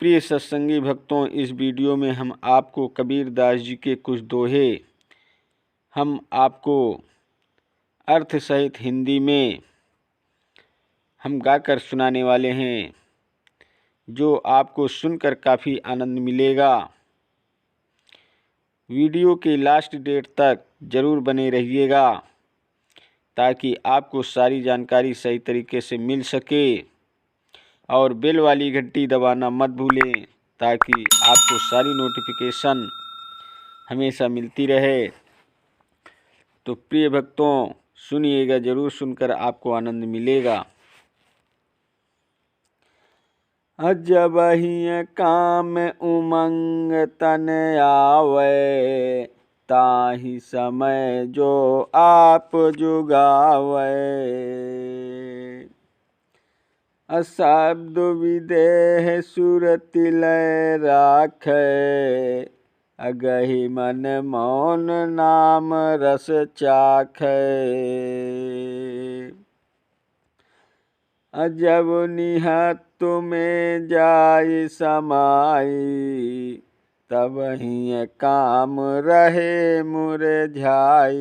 प्रिय सत्संगी भक्तों, इस वीडियो में हम आपको कबीरदास जी के कुछ दोहे हम आपको अर्थ सहित हिंदी में हम गाकर सुनाने वाले हैं, जो आपको सुनकर काफ़ी आनंद मिलेगा। वीडियो के लास्ट डेट तक ज़रूर बने रहिएगा ताकि आपको सारी जानकारी सही तरीके से मिल सके, और बेल वाली घंटी दबाना मत भूलें ताकि आपको सारी नोटिफिकेशन हमेशा मिलती रहे। तो प्रिय भक्तों, सुनिएगा, ज़रूर सुनकर आपको आनंद मिलेगा। जबहि काम उमंग तन आवे, ताहि समय जो आप जुगावे। शब्द विदेह सुरति लय राखे, अगहि मन मौन नाम रस चाखे। जब निहत में जाय समाई, तबहि काम रहे मुरझाई।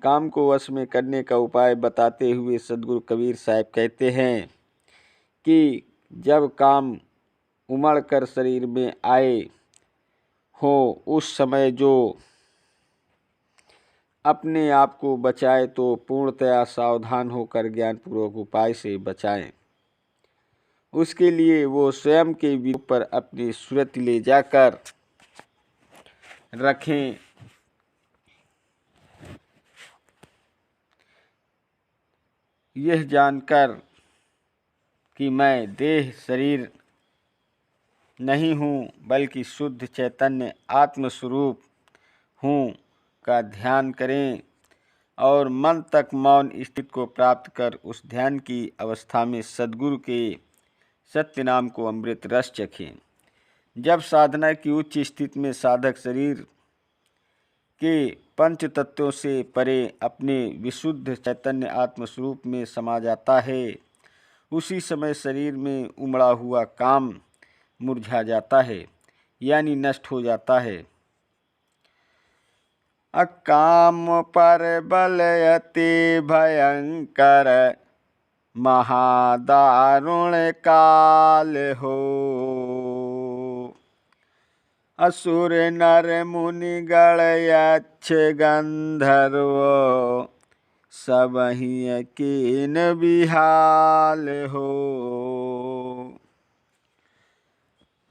काम को वश में करने का उपाय बताते हुए सदगुरु कबीर साहब कहते हैं कि जब काम उमड़ कर शरीर में आए हो, उस समय जो अपने आप को बचाए तो पूर्णतया सावधान होकर ज्ञानपूर्वक उपाय से बचाएं। उसके लिए वो स्वयं के ऊपर अपनी सूरत ले जाकर रखें। यह जानकर कि मैं देह शरीर नहीं हूँ बल्कि शुद्ध चैतन्य आत्मस्वरूप हूँ का ध्यान करें, और मन तक मौन स्थिति को प्राप्त कर उस ध्यान की अवस्था में सद्गुरु के सत्य नाम को अमृत रस चखें। जब साधना की उच्च स्थिति में साधक शरीर के पंच तत्वों से परे अपने विशुद्ध चैतन्य आत्मस्वरूप में समा जाता है, उसी समय शरीर में उमड़ा हुआ काम मुरझा जाता है, यानी नष्ट हो जाता है। काम पर बल अति भयंकर, महादारुण काल हो। असुर नर मुनि गण यक्ष गंधर्व, सबहि कीन बिहाल हो।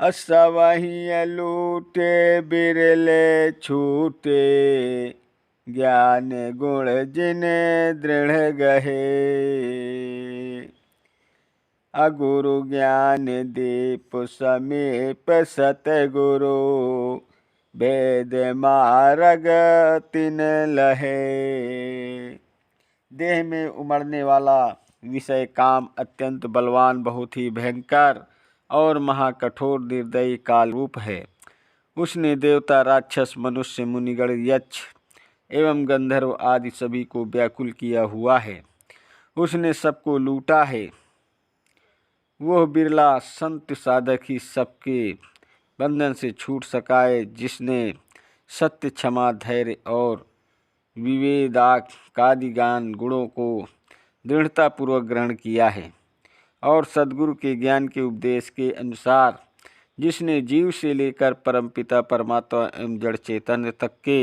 सबहि लूटे बिरले छूटे, ज्ञान गुण जिने दृढ़ गहे। अगुरु ज्ञान दीप समीप सतगुरु, वेद मार्ग तिन लहे। देह में उमड़ने वाला विषय काम अत्यंत बलवान, बहुत ही भयंकर और महाकठोर निर्दयी काल रूप है। उसने देवता, राक्षस, मनुष्य, मुनिगण, यक्ष एवं गंधर्व आदि सभी को व्याकुल किया हुआ है। उसने सबको लूटा है। वह बिरला संत साधक ही सबके बंधन से छूट सका है, जिसने सत्य, क्षमा, धैर्य और विवेकादि ज्ञान गुणों को दृढ़तापूर्वक ग्रहण किया है, और सद्गुरु के ज्ञान के उपदेश के अनुसार जिसने जीव से लेकर परमपिता परमात्मा एवं जड़ चैतन्य तक के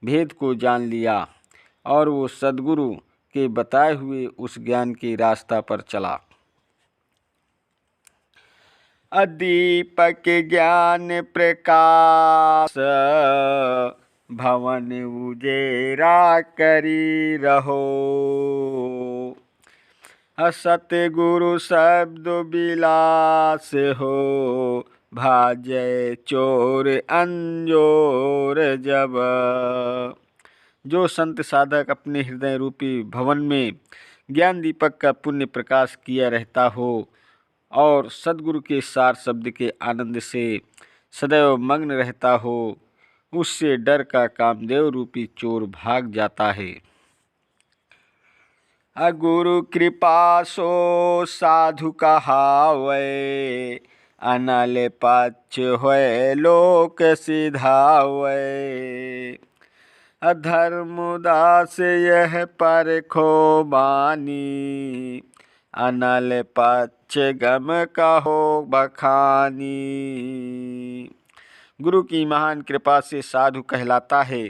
भेद को जान लिया, और वो सद्गुरु के बताए हुए उस ज्ञान के रास्ता पर चला। दीपक ज्ञान प्रकाश, भवन उजेरा करी रहो। सतगुरु शब्द विलास हो, भाजय चोर अंजोर जब। जो संत साधक अपने हृदय रूपी भवन में ज्ञान दीपक का पुण्य प्रकाश किया रहता हो और सद्गुरु के सार शब्द के आनंद से सदैव मग्न रहता हो, उससे डर का कामदेव रूपी चोर भाग जाता है। गुरु कृपा सो साधु कहावै, अनल पक्ष होय लोक सिधावै। धर्मदास यह परखो बानी, अनल पक्ष गम कहो बखानी। गुरु की महान कृपा से साधु कहलाता है।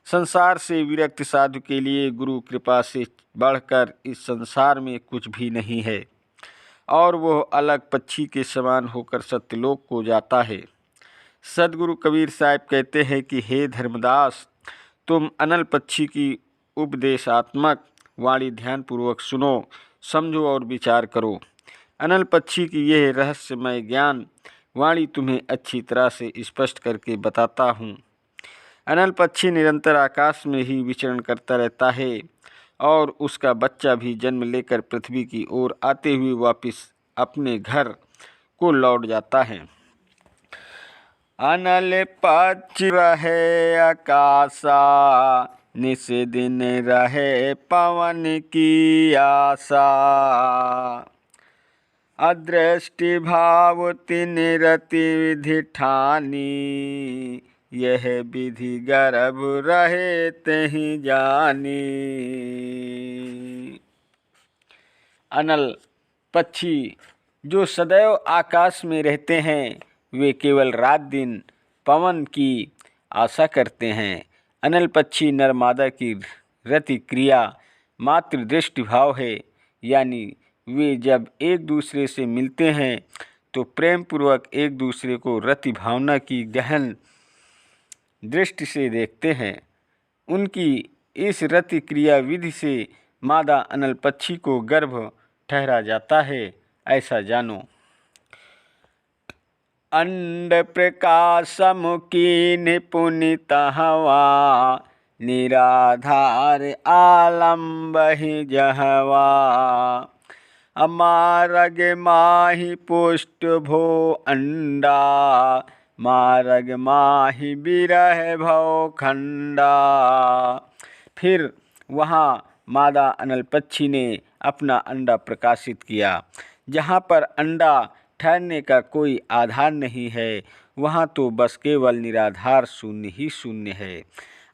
संसार से विरक्त साधु के लिए गुरु कृपा से बढ़कर इस संसार में कुछ भी नहीं है, और वह अलग पक्षी के समान होकर सत्यलोक को जाता है। सदगुरु कबीर साहब कहते हैं कि हे धर्मदास, तुम अनल पक्षी की उपदेशात्मक वाणी ध्यानपूर्वक सुनो, समझो और विचार करो। अनल पक्षी की यह रहस्यमय ज्ञान वाणी तुम्हें अच्छी तरह से स्पष्ट करके बताता हूँ। अनल पक्षी निरंतर आकाश में ही विचरण करता रहता है, और उसका बच्चा भी जन्म लेकर पृथ्वी की ओर आते हुए वापस अपने घर को लौट जाता है। अनल पक्षी रहे आकाशा, निस दिन रहे पवन की आशा। अदृष्टि भाव तिन रति विधि ठानी, यह विधि गर्भ रहे तहि जानी। अनल पक्षी जो सदैव आकाश में रहते हैं, वे केवल रात दिन पवन की आशा करते हैं। अनल पक्षी नर मादा की रति क्रिया मात्र दृष्टि भाव है, यानी वे जब एक दूसरे से मिलते हैं तो प्रेम पूर्वक एक दूसरे को रति भावना की गहन दृष्टि से देखते हैं। उनकी इस रति क्रिया विधि से मादा अनल पक्षी को गर्भ ठहरा जाता है, ऐसा जानो। अंड प्रकाशम की निपुणित हवा, निराधार आलम्ब ही जहवा। अमारग माही पुष्ट भो अंडा, मारग माही बिरह भव खंडा। फिर वहाँ मादा अनल पक्षी ने अपना अंडा प्रकाशित किया। जहाँ पर अंडा ठहरने का कोई आधार नहीं है, वहाँ तो बस केवल निराधार शून्य ही शून्य है।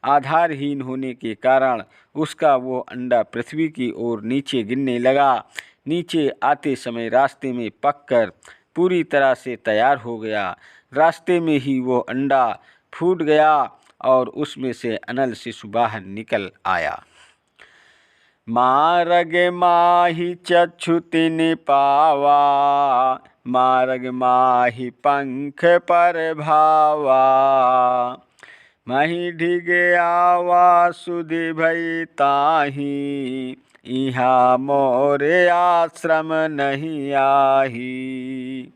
आधारहीन होने के कारण उसका वो अंडा पृथ्वी की ओर नीचे गिरने लगा। नीचे आते समय रास्ते में पककर पूरी तरह से तैयार हो गया। रास्ते में ही वो अंडा फूट गया और उसमें से अनल शिशु बाहर निकल आया। मारग माही चक्षु तिन पावा, मारग माही पंख पर भावा। मही ढिगे आवा सुधि भई ताही, इहा मोरे आश्रम नहीं आही।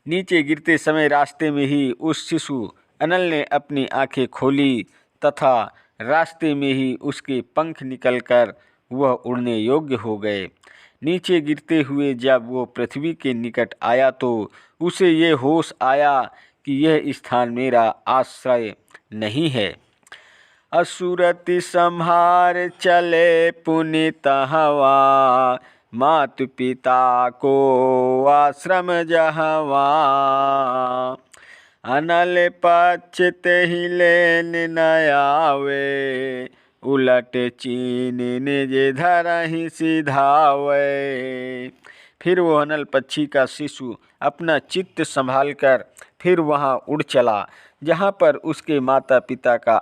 नीचे गिरते समय रास्ते में ही उस शिशु अनल ने अपनी आंखें खोली तथा रास्ते में ही उसके पंख निकलकर वह उड़ने योग्य हो गए। नीचे गिरते हुए जब वो पृथ्वी के निकट आया तो उसे ये होश आया कि यह स्थान मेरा आश्रय नहीं है। असुरति संहार चले पुनित हवा, मातु पिता को आश्रम जहवा। अनल पक्ष तेहि लेन न आवे, उलट चीन निज धरहि सिधावे। फिर वो अनल पक्षी का शिशु अपना चित्त संभालकर फिर वहाँ उड़ चला जहाँ पर उसके माता पिता का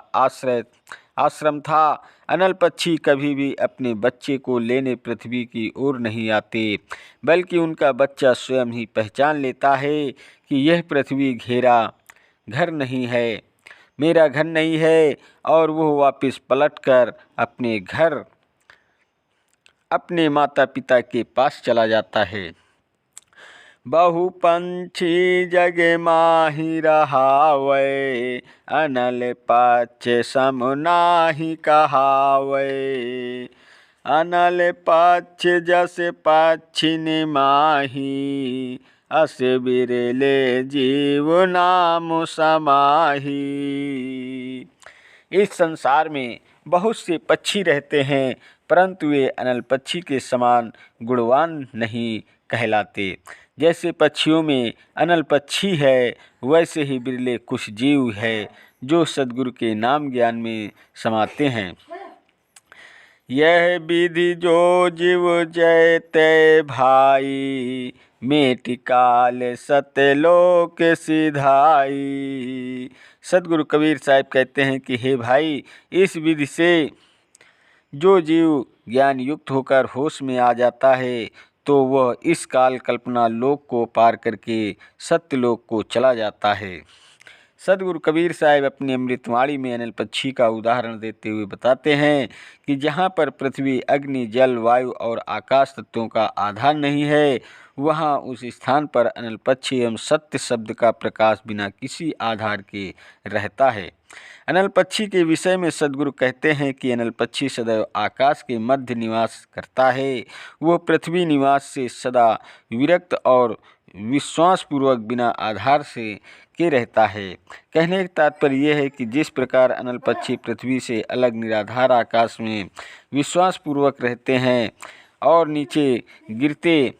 आश्रम था। अनल पक्षी कभी भी अपने बच्चे को लेने पृथ्वी की ओर नहीं आते, बल्कि उनका बच्चा स्वयं ही पहचान लेता है कि यह पृथ्वी घेरा घर नहीं है, मेरा घर नहीं है, और वह वापस पलटकर अपने घर अपने माता पिता के पास चला जाता है। बहु पंछी जग माही रहावै, अनल पक्ष सम नाही कहावै। अनल पक्ष जस पक्षी माही, अस बिरले जीव नाम समाही। इस संसार में बहुत से पक्षी रहते हैं परंतु वे अनल पक्षी के समान गुणवान नहीं कहलाते। जैसे पक्षियों में अनल पक्षी है, वैसे ही बिरले कुछ जीव है जो सद्गुरु के नाम ज्ञान में समाते हैं। यह विधि जो जीव जयते भाई, मेटि काल सत्यलोक सिधाई। सद्गुरु कबीर साहब कहते हैं कि हे भाई, इस विधि से जो जीव ज्ञान युक्त होकर होश में आ जाता है तो वह इस काल कल्पना लोक को पार करके सत्यलोक को चला जाता है। सद्गुरु कबीर साहब अपनी अमृतवाणी में अनल पक्षी का उदाहरण देते हुए बताते हैं कि जहाँ पर पृथ्वी, अग्नि, जल, वायु और आकाश तत्वों का आधार नहीं है, वहाँ उस स्थान पर अनल पक्षी एवं सत्य शब्द का प्रकाश बिना किसी आधार के रहता है। अनल पक्षी के विषय में सद्गुरु कहते हैं कि अनल पक्षी सदैव आकाश के मध्य निवास करता है। वह पृथ्वी निवास से सदा विरक्त और विश्वासपूर्वक बिना आधार से के रहता है। कहने का तात्पर्य यह है कि जिस प्रकार अनल पक्षी पृथ्वी से अलग निराधार आकाश में विश्वासपूर्वक रहते हैं और नीचे गिरते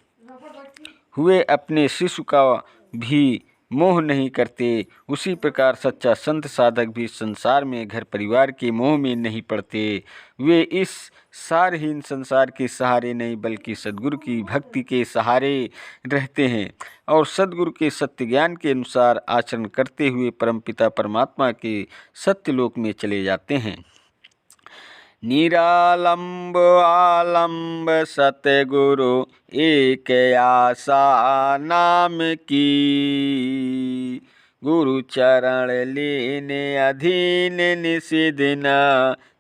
हुए अपने शिशु का भी मोह नहीं करते, उसी प्रकार सच्चा संत साधक भी संसार में घर परिवार के मोह में नहीं पड़ते। वे इस सारहीन संसार के सहारे नहीं बल्कि सद्गुरु की भक्ति के सहारे रहते हैं और सद्गुरु के सत्य ज्ञान के अनुसार आचरण करते हुए परमपिता परमात्मा के सत्यलोक में चले जाते हैं। निरालंब आलंब सतगुरु एक आशा नाम की, गुरु चरण लेने अधीन निषिदिन,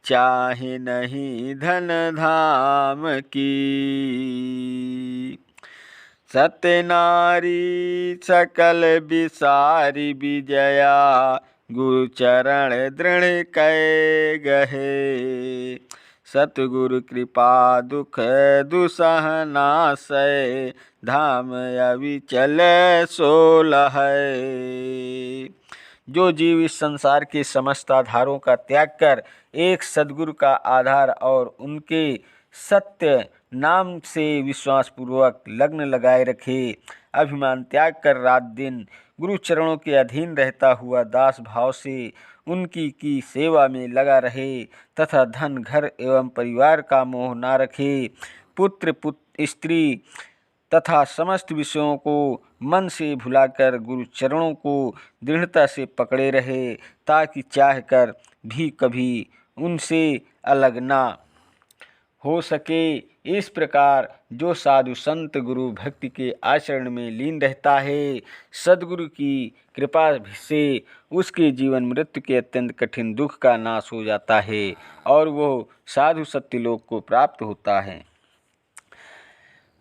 चाहे नहीं धन धाम की। सत्य नारी सकल विसारी विजया, गुरु चरण दृढ़ कै गहे, सतगुरु कृपा दुख दुसह नासै, धाम अविचल सोलह। जो जीव इस संसार के समस्त आधारों का त्याग कर एक सद्गुरु का आधार और उनके सत्य नाम से विश्वासपूर्वक लग्न लगाए रखे, अभिमान त्याग कर रात दिन गुरु चरणों के अधीन रहता हुआ दास भाव से उनकी की सेवा में लगा रहे तथा धन, घर एवं परिवार का मोह न रखे, पुत्र स्त्री तथा समस्त विषयों को मन से भुलाकर गुरु चरणों को दृढ़ता से पकड़े रहे, ताकि चाह कर भी कभी उनसे अलग ना हो सके। इस प्रकार जो साधु संत गुरु भक्ति के आचरण में लीन रहता है, सद्गुरु की कृपा से उसके जीवन मृत्यु के अत्यंत कठिन दुख का नाश हो जाता है और वह साधु सत्यलोक को प्राप्त होता है।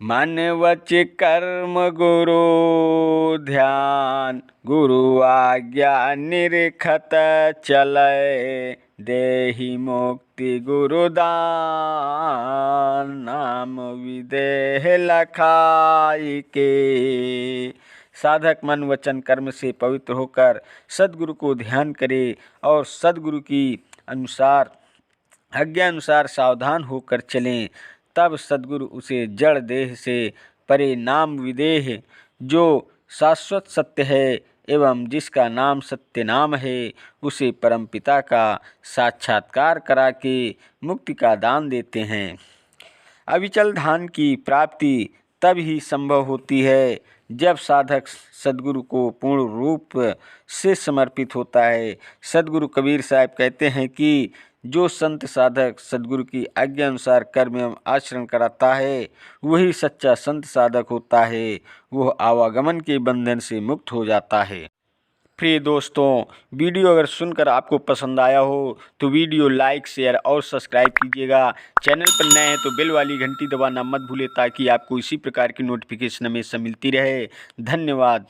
मन वच कर्म गुरु ध्यान, गुरु आज्ञा निरखत चलै, देहि मुक्ति गुरुदान, नाम विदेह लखाई के। साधक मन वचन कर्म से पवित्र होकर सद्गुरु को ध्यान करे और सद्गुरु की अनुसार आज्ञा अनुसार सावधान होकर चलें, तब सद्गुरु उसे जड़ देह से परे नाम विदेह, जो शाश्वत सत्य है एवं जिसका नाम सत्य नाम है, उसे परमपिता का साक्षात्कार करा के मुक्ति का दान देते हैं। अविचल धाम की प्राप्ति तब ही संभव होती है जब साधक सद्गुरु को पूर्ण रूप से समर्पित होता है। सद्गुरु कबीर साहब कहते हैं कि जो संत साधक सद्गुरु की आज्ञा अनुसार कर्म एवं आचरण कराता है, वही सच्चा संत साधक होता है। वह आवागमन के बंधन से मुक्त हो जाता है। प्रिय दोस्तों, वीडियो अगर सुनकर आपको पसंद आया हो तो वीडियो लाइक, शेयर और सब्सक्राइब कीजिएगा। चैनल पर नए हैं तो बेल वाली घंटी दबाना मत भूलें ताकि आपको इसी प्रकार की नोटिफिकेशन हमेशा मिलती रहे। धन्यवाद।